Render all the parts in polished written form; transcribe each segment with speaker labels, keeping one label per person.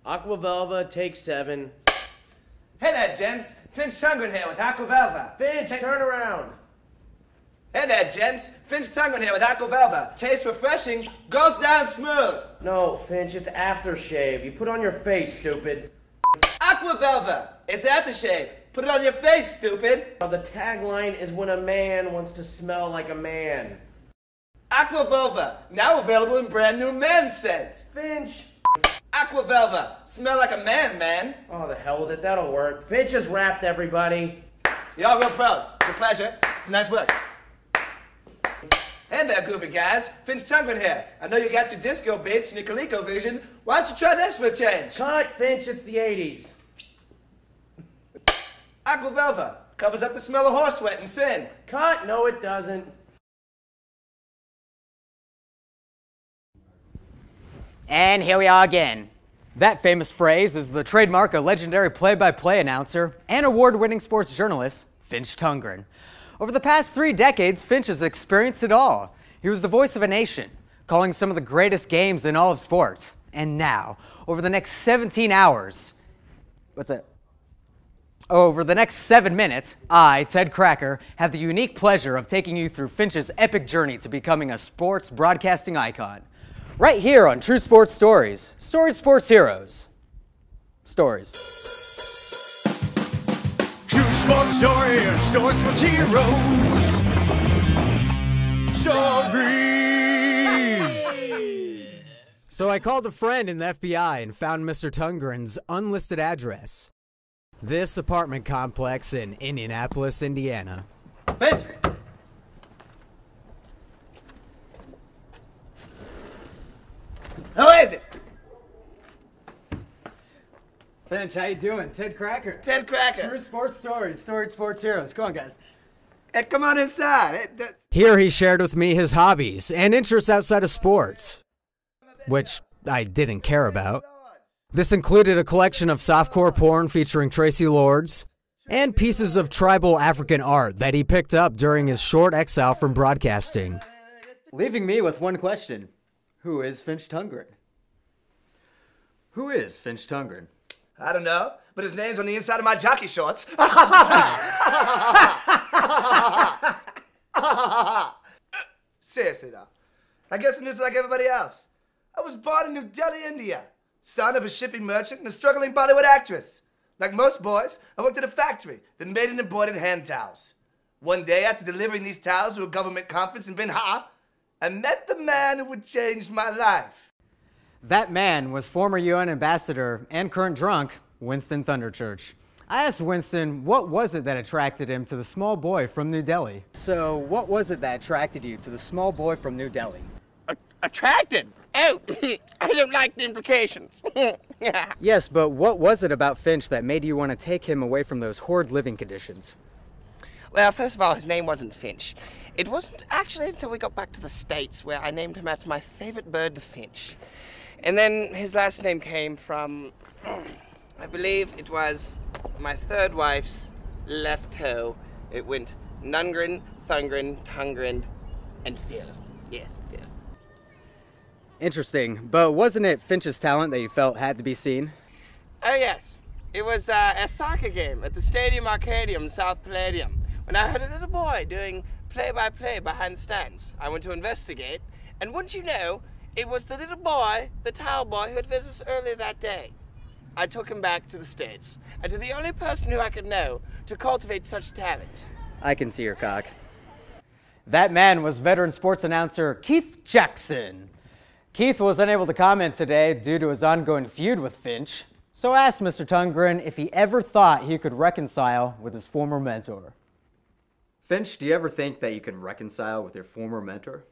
Speaker 1: Aquavelva, take 7.
Speaker 2: Hey there, gents. Finch Tundgren here with Aquavelva.
Speaker 1: Finch, turn around.
Speaker 2: Hey there, gents. Finch Tundgren here with Aquavelva. Tastes refreshing, goes down smooth.
Speaker 1: No, Finch, it's aftershave. You put on your face, stupid.
Speaker 2: Aquavelva. It's aftershave. Put it on your face, stupid.
Speaker 1: The tagline is when a man wants to smell like a man.
Speaker 2: Aquavelva. Now available in brand new man scents.
Speaker 1: Finch.
Speaker 2: Aquavelva. Smell like a man, man.
Speaker 1: Oh, the hell with it. That'll work. Finch has wrapped, everybody.
Speaker 2: Y'all real pros. It's a pleasure. It's nice work. Hey there, goofy guys. Finch Tundgren here. I know you got your disco beats and your ColecoVision. Why don't you try this for a change?
Speaker 1: Cut, Finch. It's the 80s.
Speaker 2: Aquavelva. Covers up the smell of horse sweat and sin.
Speaker 1: Cut. No, it doesn't.
Speaker 3: And here we are again. That famous phrase is the trademark of legendary play-by-play announcer and award-winning sports journalist, Finch Tundgren. Over the past 3 decades, Finch has experienced it all. He was the voice of a nation, calling some of the greatest games in all of sports. And now, over the next 17 hours, over the next 7 minutes, I, Ted Cracker, have the unique pleasure of taking you through Finch's epic journey to becoming a sports broadcasting icon. Right here on True Sports Stories. Storied Sports Heroes. Stories.
Speaker 4: True Sports Stories. Storied Sports Heroes. Stories.
Speaker 3: So I called a friend in the FBI and found Mr. Tundgren's unlisted address. This apartment complex in Indianapolis, Indiana.
Speaker 2: Finch. Who is it?
Speaker 3: Finch, how you doing? Ted Cracker.
Speaker 2: Ted Cracker.
Speaker 3: True Sports Stories, Storied Sports Heroes. Come on, guys.
Speaker 2: Hey, come on inside.
Speaker 3: Here he shared with me his hobbies and interests outside of sports, which I didn't care about. This included a collection of softcore porn featuring Tracy Lords and pieces of tribal African art that he picked up during his short exile from broadcasting. Leaving me with one question. Who is Finch Tundgren? Who is Finch Tundgren?
Speaker 2: I don't know, but his name's on the inside of my jockey shorts. Seriously, though. I guess I'm just like everybody else. I was born in New Delhi, India. Son of a shipping merchant and a struggling Bollywood actress. Like most boys, I worked at a factory that made and embroidered hand towels. One day, after delivering these towels to a government conference in Bihar, I met the man who would change my life.
Speaker 3: That man was former UN ambassador and current drunk, Winston Thunderchurch. I asked Winston, what was it that attracted him to the small boy from New Delhi? So, what was it that attracted you to the small boy from New Delhi?
Speaker 5: Attracted? Oh, I don't like the implications.
Speaker 3: Yes, but what was it about Finch that made you want to take him away from those horrid living conditions?
Speaker 5: Well, first of all, his name wasn't Finch. It wasn't actually until we got back to the States where I named him after my favorite bird, the finch. And then his last name came from, I believe it was my third wife's left toe. It went Nungren, Thundgren, Tundgren, and Phil. Yes, Phil.
Speaker 3: Interesting, but wasn't it Finch's talent that you felt had to be seen?
Speaker 5: Oh yes, it was a soccer game at the Stadium Arcadium, South Palladium, when I heard a little boy doing play-by-play behind the stands. I went to investigate, and wouldn't you know, it was the little boy, the towel boy, who had visited us earlier that day. I took him back to the States, and to the only person who I could know to cultivate such talent.
Speaker 3: I can see your cock. That man was veteran sports announcer Keith Jackson. Keith was unable to comment today due to his ongoing feud with Finch, so I asked Mr. Tundgren if he ever thought he could reconcile with his former mentor. Finch, do you ever think that you can reconcile with your former mentor?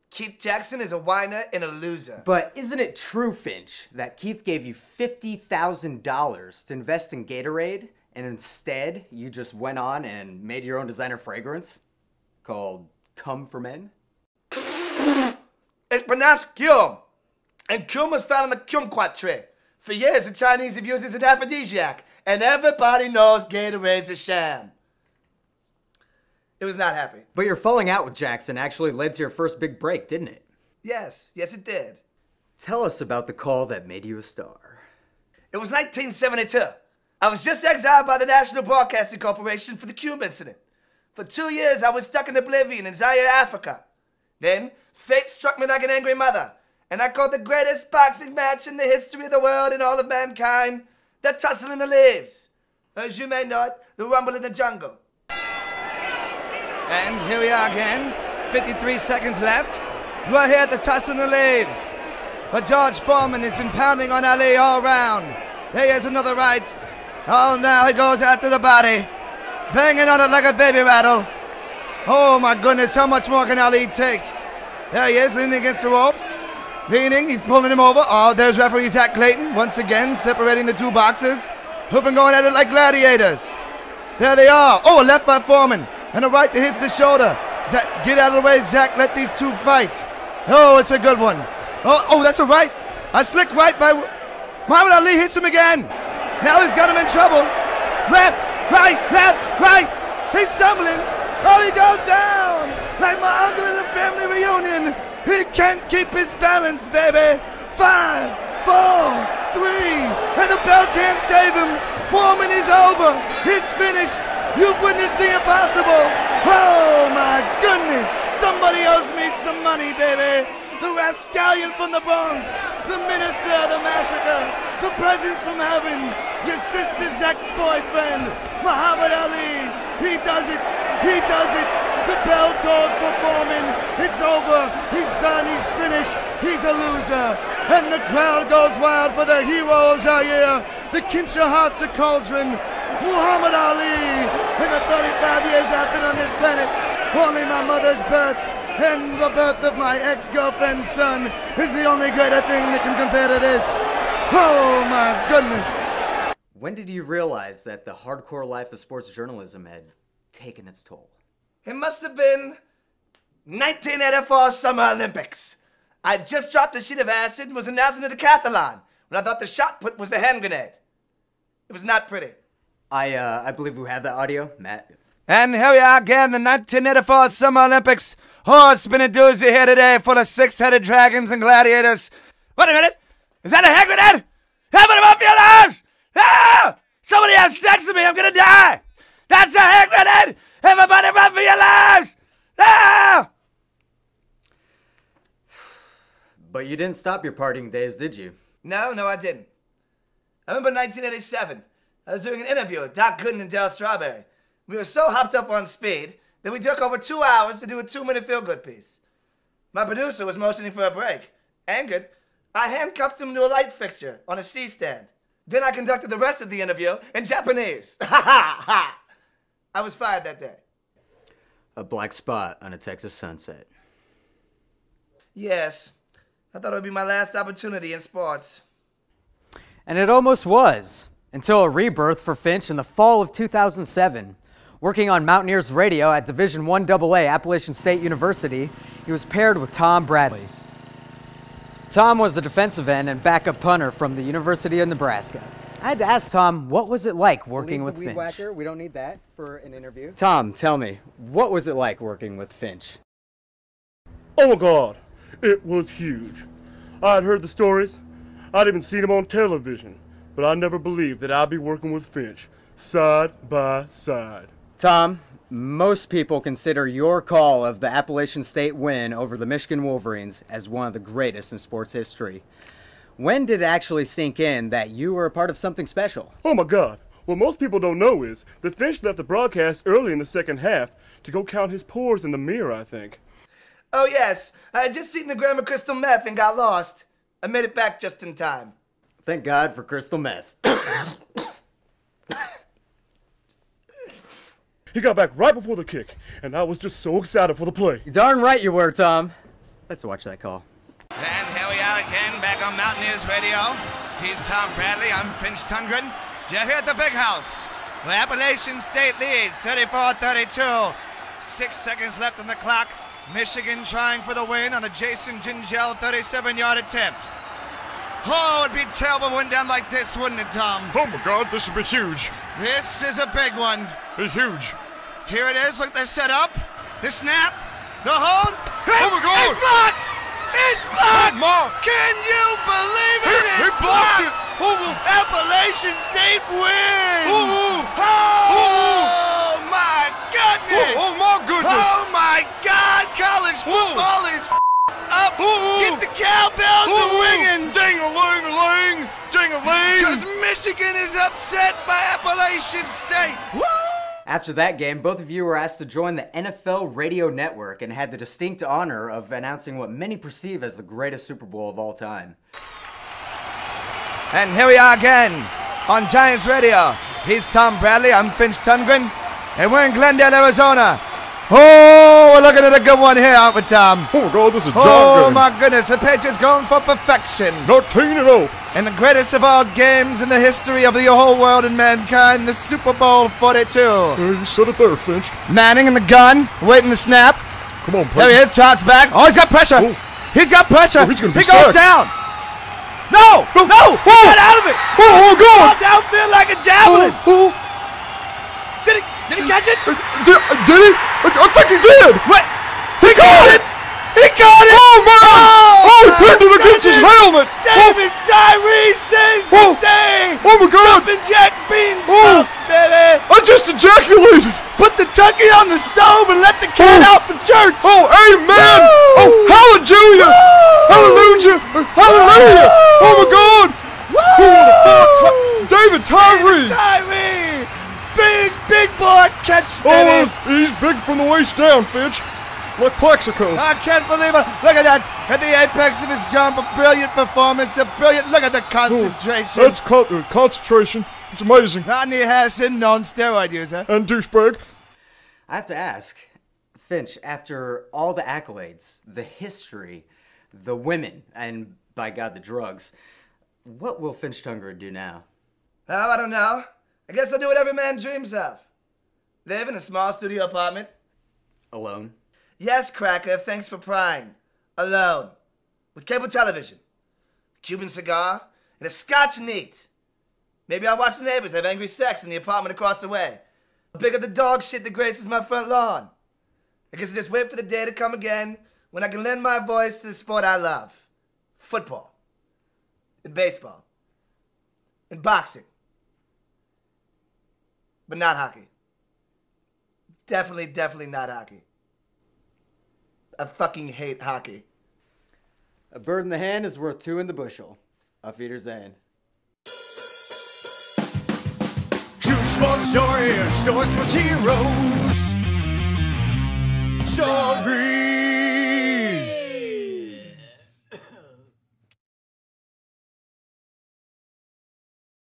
Speaker 2: Keith Jackson is a whiner and a loser.
Speaker 3: But isn't it true, Finch, that Keith gave you $50,000 to invest in Gatorade, and instead you just went on and made your own designer fragrance called Cum for Men?
Speaker 2: It's pronounced cum. And cum was found on the kumquat tree. For years, the Chinese have used it as an aphrodisiac, and everybody knows Gatorade's a sham. It was not happy.
Speaker 3: But your falling out with Jackson actually led to your first big break, didn't it?
Speaker 2: Yes, it did.
Speaker 3: Tell us about the call that made you a star.
Speaker 2: It was 1972. I was just exiled by the National Broadcasting Corporation for the Cube incident. For 2 years, I was stuck in oblivion in Zaire, Africa. Then, fate struck me like an angry mother, and I called the greatest boxing match in the history of the world and all of mankind, the Tussle in the Leaves. As you may know it, the Rumble in the Jungle. And here we are again, 53 seconds left. We're here at the Tussle in the Leaves. But George Foreman has been pounding on Ali all round. There's another right. Oh, now he goes after the body, banging on it like a baby rattle. Oh my goodness, how much more can Ali take? There he is, leaning against the ropes. Leaning, he's pulling him over. Oh, there's referee Zach Clayton, once again separating the two boxers, who've been going at it like gladiators. There they are. Oh, a left by Foreman, and a right that hits the shoulder. Zach, get out of the way, Zach, let these two fight. Oh, it's a good one. Oh, that's a right. A slick right by Muhammad Ali, hits him again. Now he's got him in trouble. Left, right. He's stumbling. Oh, he goes down like my uncle in a family reunion. He can't keep his balance, baby. 5, 4, 3, and the bell can't save him. Foreman is over. It's finished. You've witnessed the impossible. Oh, my goodness. Somebody owes me some money, baby. The rapscallion from the Bronx, the minister of the massacre, the presence from heaven, your sister's ex-boyfriend, Muhammad Ali. He does it. The bell tolls for Foreman. It's over. He's done. He's finished. He's a loser. And the crowd goes wild for the hero of Zaire, the Kinshasa Cauldron, Muhammad Ali. In the 35 years I've been on this planet, only my mother's birth and the birth of my ex-girlfriend's son is the only greater thing that can compare to this. Oh my goodness.
Speaker 3: When did you realize that the hardcore life of sports journalism had taken its toll?
Speaker 2: It must have been 1984 Summer Olympics. I just dropped a sheet of acid and was announcing a decathlon when I thought the shot put was a hand grenade. It was not pretty.
Speaker 3: I believe we have that audio, Matt.
Speaker 2: And here we are again, the 1984 Summer Olympics. Oh, it's been a doozy here today, full of six-headed dragons and gladiators. Wait a minute! Is that a hand grenade? Everybody run for your lives! Ah! Somebody have sex with me, I'm gonna die! That's a hand grenade! Everybody run for your lives! Ah!
Speaker 3: But you didn't stop your partying days, did you?
Speaker 2: No, I didn't. I remember 1987. I was doing an interview with Doc Gooden and Dale Strawberry. We were so hopped up on speed that we took over 2 hours to do a 2-minute feel-good piece. My producer was motioning for a break. Angered, I handcuffed him to a light fixture on a C-stand. Then I conducted the rest of the interview in Japanese. Ha ha ha! I was fired that day.
Speaker 3: A black spot on a Texas sunset.
Speaker 2: Yes. I thought it would be my last opportunity in sports.
Speaker 3: And it almost was, until a rebirth for Finch in the fall of 2007. Working on Mountaineers radio at Division I AA Appalachian State University, he was paired with Tom Bradley. Tom was a defensive end and backup punter from the University of Nebraska. I had to ask Tom, what was it like working with Finch?
Speaker 6: Whacker. We don't need that for an interview.
Speaker 3: Tom, tell me, what was it like working with Finch?
Speaker 7: Oh my God, it was huge. I had heard the stories. I'd even seen him on television, but I never believed that I'd be working with Finch side by side.
Speaker 3: Tom, most people consider your call of the Appalachian State win over the Michigan Wolverines as one of the greatest in sports history. When did it actually sink in that you were a part of something special?
Speaker 7: Oh my God, what most people don't know is that Finch left the broadcast early in the second half to go count his pores in the mirror, I think.
Speaker 2: Oh yes, I had just eaten a gram of crystal meth and got lost. I made it back just in time.
Speaker 3: Thank God for crystal meth.
Speaker 7: He got back right before the kick, and I was just so excited for the play.
Speaker 3: You're darn right you were, Tom. Let's watch that call.
Speaker 2: And here we are again, back on Mountaineers Radio. He's Tom Bradley, I'm Finch Tundgren. You're here at the big house, where Appalachian State leads 34-32. 6 seconds left on the clock. Michigan trying for the win on a Jason Gingell 37-yard attempt. Oh, it'd be terrible to win down like this, wouldn't it, Tom?
Speaker 4: Oh my God, this would be huge.
Speaker 2: This is a big one.
Speaker 4: It's huge.
Speaker 2: Here it is, look, they're set up. The snap, the hold.
Speaker 4: Oh my God!
Speaker 2: It's blocked! It's blocked!
Speaker 4: Ma!
Speaker 2: Can you Appalachian State wins! Oh my goodness!
Speaker 4: Oh my goodness!
Speaker 2: Oh my God! College football is up! Get the cowbells ringing!
Speaker 4: Ding-a-ling-a-ling! Ding-a-ling!
Speaker 2: Because Michigan is upset by Appalachian State! Woo!
Speaker 3: After that game, both of you were asked to join the NFL radio network and had the distinct honor of announcing what many perceive as the greatest Super Bowl of all time.
Speaker 2: And here we are again on Giants Radio. He's Tom Bradley, I'm Finch Tundgren, and we're in Glendale, Arizona. Oh, we're looking at a good one here, aren't we, Tom?
Speaker 4: Oh God, this is John
Speaker 2: Oh
Speaker 4: game.
Speaker 2: my goodness, the Patriots going for perfection.
Speaker 4: 13-0.
Speaker 2: And the greatest of all games in the history of the whole world and mankind, the Super Bowl 42.
Speaker 4: You said it there, Finch.
Speaker 2: Manning in the gun, waiting to snap.
Speaker 4: Come on,
Speaker 2: There he
Speaker 4: Peyton.
Speaker 2: is, trots back. Oh, he's got pressure.
Speaker 4: Oh.
Speaker 2: He's got pressure.
Speaker 4: Oh, he's gonna be
Speaker 2: he goes
Speaker 4: sacked.
Speaker 2: down. No, no, he got out of it.
Speaker 4: Oh, God.
Speaker 2: Ball downfield like a javelin. Did he catch it?
Speaker 4: Did he? I think he did.
Speaker 2: What? He caught it. He caught it.
Speaker 4: Oh, man. Oh, he pinned it against his helmet.
Speaker 2: David Tyree saves the day.
Speaker 4: Oh, my God.
Speaker 2: Jumping Jack Beanstalks, baby.
Speaker 4: I just ejaculated.
Speaker 2: Put the turkey on the stove and let the cat out for church.
Speaker 4: Oh, amen.
Speaker 2: Woo.
Speaker 4: Oh, hallelujah.
Speaker 2: Woo.
Speaker 4: Hallelujah. Hallelujah.
Speaker 2: Woo.
Speaker 4: Oh, my God.
Speaker 2: Woo.
Speaker 4: David Tyree.
Speaker 2: Tyree. Big boy catch, baby.
Speaker 4: Oh, he's big from the waist down, Finch. Like Plexico.
Speaker 2: I can't believe it. Look at that. At the apex of his jump, a brilliant performance. A brilliant. Look at the concentration.
Speaker 4: That's concentration. It's amazing.
Speaker 2: Rodney Harrison, non-steroid user.
Speaker 4: And douchebag.
Speaker 3: I have to ask, Finch, after all the accolades, the history, the women, and by God, the drugs, what will Finch Tundgren do now?
Speaker 2: Oh, I don't know. I guess I'll do what every man dreams of. Live in a small studio apartment.
Speaker 3: Alone?
Speaker 2: Yes, Cracker, thanks for prying. Alone. With cable television. Cuban cigar. And a Scotch neat. Maybe I'll watch the neighbors have angry sex in the apartment across the way. I'll pick up the dog shit that graces my front lawn. I guess I'll just wait for the day to come again when I can lend my voice to the sport I love. Football. And baseball. And boxing. But not hockey. Definitely not hockey. I fucking hate hockey.
Speaker 3: A bird in the hand is worth two in the bushel. Auf Wiedersehen.
Speaker 4: True sports story, shorts with heroes. Sorry.